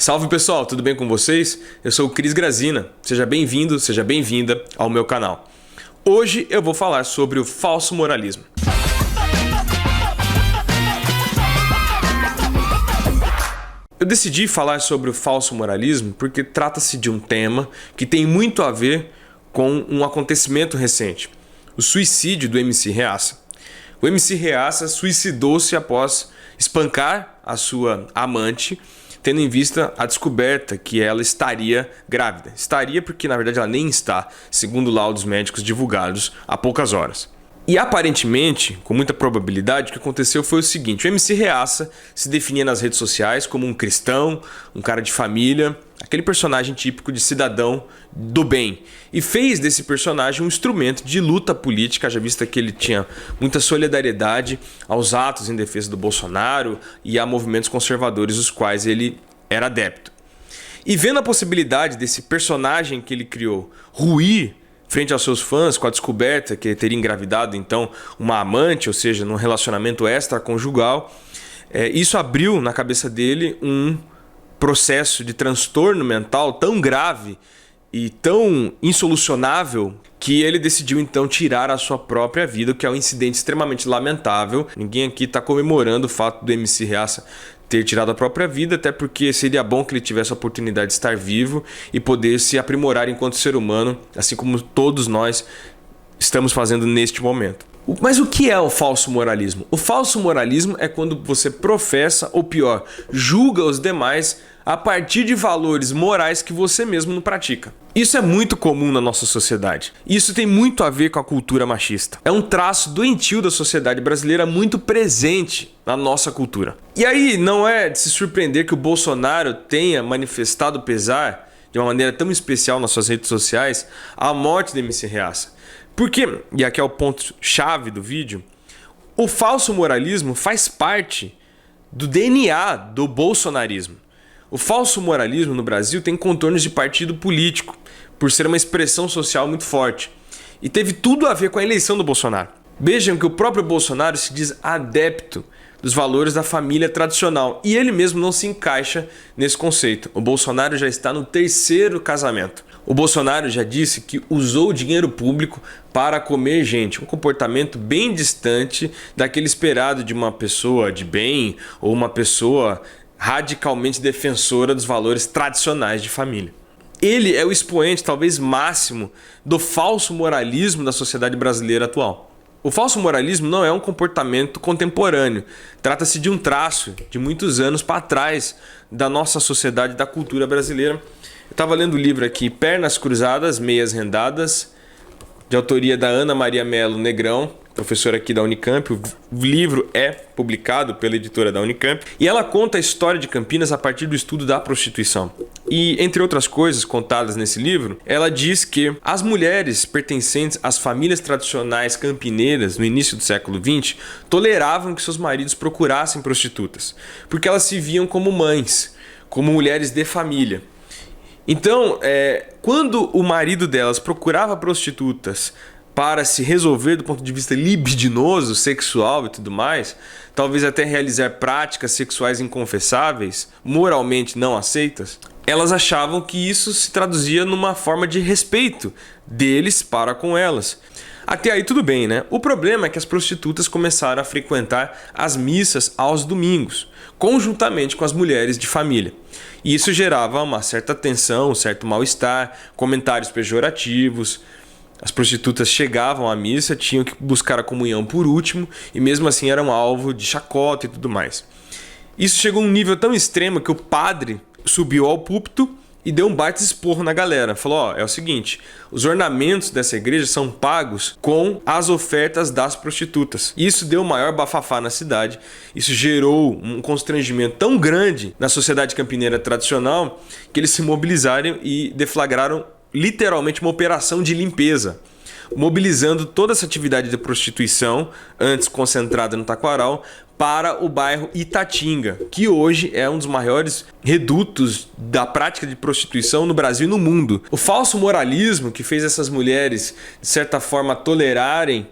Salve pessoal, tudo bem com vocês? Eu sou o Cris Grazina, seja bem-vindo, seja bem-vinda ao meu canal. Hoje eu vou falar sobre o falso moralismo. Eu decidi falar sobre o falso moralismo porque trata-se de um tema que tem muito a ver com um acontecimento recente, o suicídio do MC Reassa. O MC Reassa suicidou-se após espancar a sua amante, tendo em vista a descoberta que ela estaria grávida. Estaria porque, na verdade, ela nem está, segundo laudos médicos divulgados há poucas horas. E aparentemente, com muita probabilidade, o que aconteceu foi o seguinte: o MC Reassa se definia nas redes sociais como um cristão, um cara de família, aquele personagem típico de cidadão do bem. E fez desse personagem um instrumento de luta política, já visto que ele tinha muita solidariedade aos atos em defesa do Bolsonaro e a movimentos conservadores, os quais ele era adepto. E vendo a possibilidade desse personagem que ele criou ruir frente aos seus fãs com a descoberta que ele teria engravidado então uma amante, ou seja, num relacionamento extraconjugal, isso abriu na cabeça dele um processo de transtorno mental tão grave e tão insolucionável que ele decidiu então tirar a sua própria vida, o que é um incidente extremamente lamentável. Ninguém aqui está comemorando o fato do MC Reassa ter tirado a própria vida, até porque seria bom que ele tivesse a oportunidade de estar vivo e poder se aprimorar enquanto ser humano, assim como todos nós estamos fazendo neste momento. Mas o que é o falso moralismo? O falso moralismo é quando você professa, ou pior, julga os demais a partir de valores morais que você mesmo não pratica. Isso é muito comum na nossa sociedade. Isso tem muito a ver com a cultura machista. É um traço doentio da sociedade brasileira muito presente na nossa cultura. E aí não é de se surpreender que o Bolsonaro tenha manifestado pesar de uma maneira tão especial nas suas redes sociais a morte do MC Reassa. Porque, e aqui é o ponto-chave do vídeo, o falso moralismo faz parte do DNA do bolsonarismo. O falso moralismo no Brasil tem contornos de partido político, por ser uma expressão social muito forte. E teve tudo a ver com a eleição do Bolsonaro. Vejam que o próprio Bolsonaro se diz adepto dos valores da família tradicional e ele mesmo não se encaixa nesse conceito. O Bolsonaro já está no 3º casamento. O Bolsonaro já disse que usou o dinheiro público para comer gente, um comportamento bem distante daquele esperado de uma pessoa de bem ou uma pessoa radicalmente defensora dos valores tradicionais de família. Ele é o expoente talvez máximo do falso moralismo da sociedade brasileira atual. O falso moralismo não é um comportamento contemporâneo, trata-se de um traço de muitos anos para trás da nossa sociedade, da cultura brasileira. Eu estava lendo o livro aqui, Pernas Cruzadas, Meias Rendadas, de autoria da Ana Maria Melo Negrão, professora aqui da Unicamp. O livro é publicado pela editora da Unicamp e ela conta a história de Campinas a partir do estudo da prostituição. E, entre outras coisas contadas nesse livro, ela diz que as mulheres pertencentes às famílias tradicionais campineiras no início do século XX toleravam que seus maridos procurassem prostitutas, porque elas se viam como mães, como mulheres de família. Então, quando o marido delas procurava prostitutas para se resolver do ponto de vista libidinoso, sexual e tudo mais, talvez até realizar práticas sexuais inconfessáveis, moralmente não aceitas, elas achavam que isso se traduzia numa forma de respeito deles para com elas. Até aí tudo bem, né? O problema é que as prostitutas começaram a frequentar as missas aos domingos, conjuntamente com as mulheres de família. E isso gerava uma certa tensão, um certo mal-estar, comentários pejorativos. As prostitutas chegavam à missa, tinham que buscar a comunhão por último e mesmo assim eram alvo de chacota e tudo mais. Isso chegou a um nível tão extremo que o padre subiu ao púlpito e deu um baita esporro na galera. Falou, é o seguinte, os ornamentos dessa igreja são pagos com as ofertas das prostitutas. Isso deu o maior bafafá na cidade. Isso gerou um constrangimento tão grande na sociedade campineira tradicional que eles se mobilizaram e deflagraram literalmente uma operação de limpeza, mobilizando toda essa atividade de prostituição, antes concentrada no Taquaral, para o bairro Itatinga, que hoje é um dos maiores redutos da prática de prostituição no Brasil e no mundo. O falso moralismo que fez essas mulheres, de certa forma, tolerarem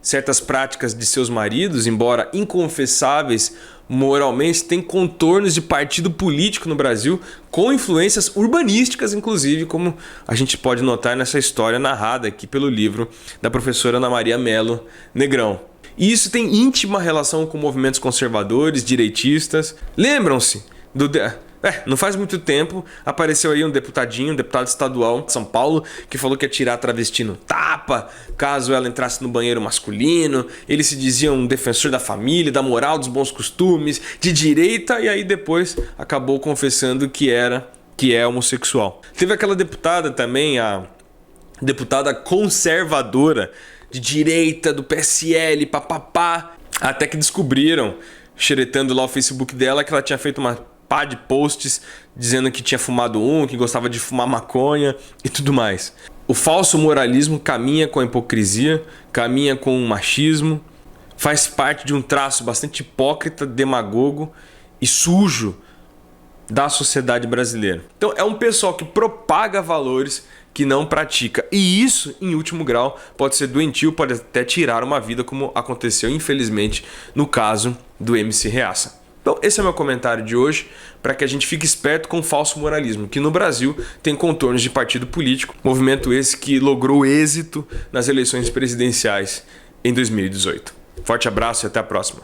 certas práticas de seus maridos, embora inconfessáveis moralmente, têm contornos de partido político no Brasil, com influências urbanísticas, inclusive, como a gente pode notar nessa história narrada aqui pelo livro da professora Ana Maria Melo Negrão. E isso tem íntima relação com movimentos conservadores, direitistas. Lembram-se do... não faz muito tempo apareceu aí um deputado estadual de São Paulo, que falou que ia tirar a travesti no tapa caso ela entrasse no banheiro masculino. Ele se dizia um defensor da família, da moral, dos bons costumes, de direita, e aí depois acabou confessando que é homossexual. Teve aquela deputada também, a deputada conservadora de direita do PSL, papapá, até que descobriram, xeretando lá o Facebook dela, que ela tinha feito uma pá de posts dizendo que tinha fumado que gostava de fumar maconha e tudo mais. O falso moralismo caminha com a hipocrisia, caminha com o machismo, faz parte de um traço bastante hipócrita, demagogo e sujo da sociedade brasileira. Então é um pessoal que propaga valores que não pratica. E isso, em último grau, pode ser doentio, pode até tirar uma vida, como aconteceu, infelizmente, no caso do MC Reaça. Então esse é o meu comentário de hoje, para que a gente fique esperto com o falso moralismo, que no Brasil tem contornos de partido político, movimento esse que logrou êxito nas eleições presidenciais em 2018. Forte abraço e até a próxima.